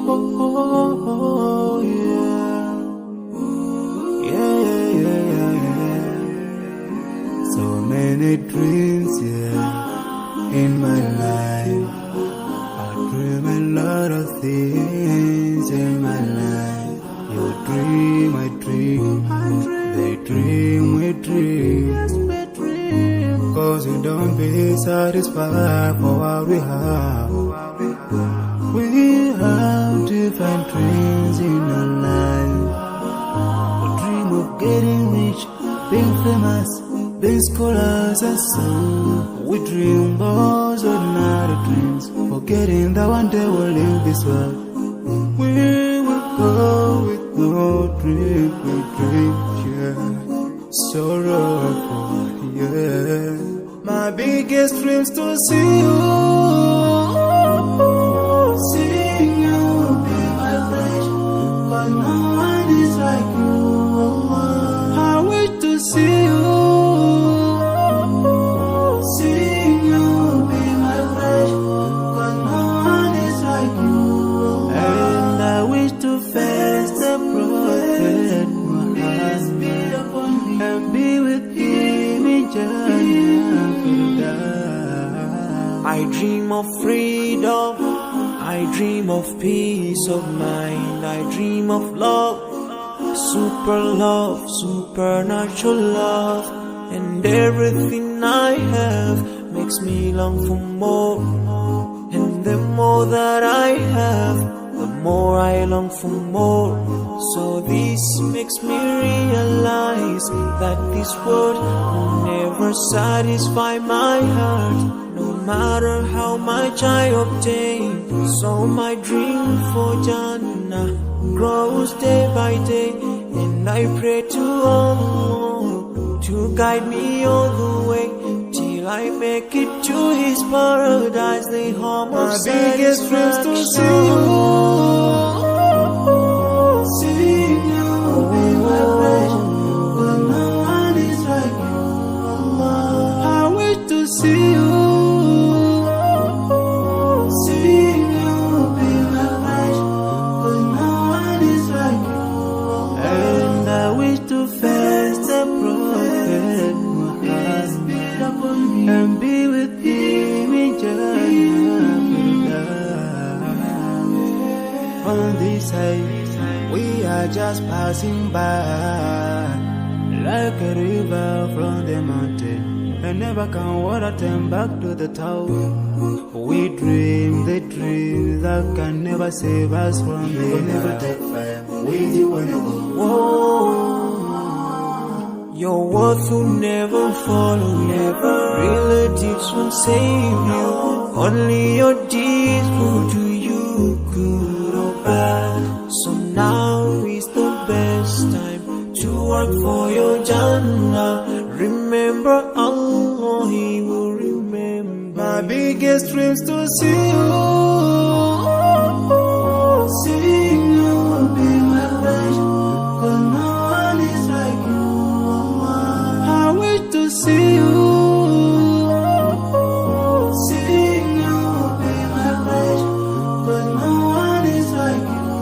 Oh, yeah. Yeah, yeah, yeah, yeah. So many dreams, yeah, in my life. I dream a lot of things in my life. You dream, I dream. They dream, we dream. Cause you don't be satisfied for what we have. We have different dreams in our life. We dream of getting rich, being famous, being scholars and so. We dream those ordinary dreams, forgetting that one day we'll leave this world. We will go with no dream, we dream, yeah. Sorrowful, yeah. My biggest dreams to see you, seeing you be my flesh, but no one is like you. I wish to see you, seeing you be my flesh, but no one is like you. And I wish to face the prophet Muhammad and be with him in Jannah. I dream of freedom, I dream of peace of mind, I dream of love, supernatural love, and everything I have makes me long for more. And the more that I have, the more I long for more. So this makes me realize that this world will never satisfy my heart, no matter how much I obtain. So my dream for Jannah grows day by day, and I pray to Allah to guide me all the way till I make it to His paradise, the home of satisfaction. My biggest dreams to see you, seeing you be my pleasure, but no one is like you. I wish to see you, seeing you be my pleasure, but no one is like you. And I wish to face the prophet Muhammad and be with him in Jannah. On this side, we are just passing by, like a river from the mountain, and never can water turn back to the town. We dream the dreams that can never save us from the We'll never take fire with you when you go. Whoa. Your words will never follow you, relatives won't save you, only your deeds will do you good or bad. So now is the best time to work for your Jannah. Remember Allah, He will remember. My biggest dreams to see you, seeing you be my pleasure, but no one is like you. I wish to see you, seeing you be my pleasure, but no one is like you.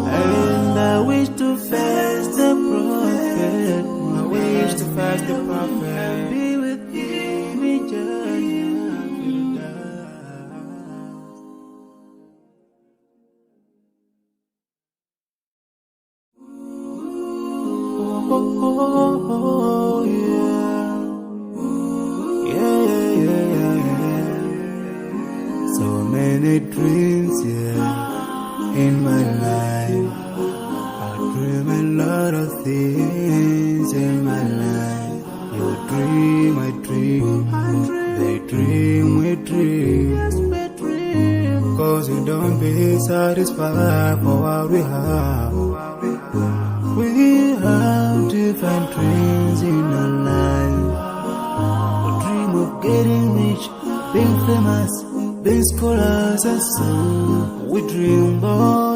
And I wish to face the prophet, I wish to face the prophet and be with him in Jannah. Oh, yeah. Yeah, yeah, yeah, yeah. So many dreams, yeah, in my life. I dream a lot of things in my life. You dream, I dream. They dream, we dream. Cause you don't be satisfied for what we have. We have different dreams in our life. We dream of getting rich, being famous, being scholars and so. We dream, boy.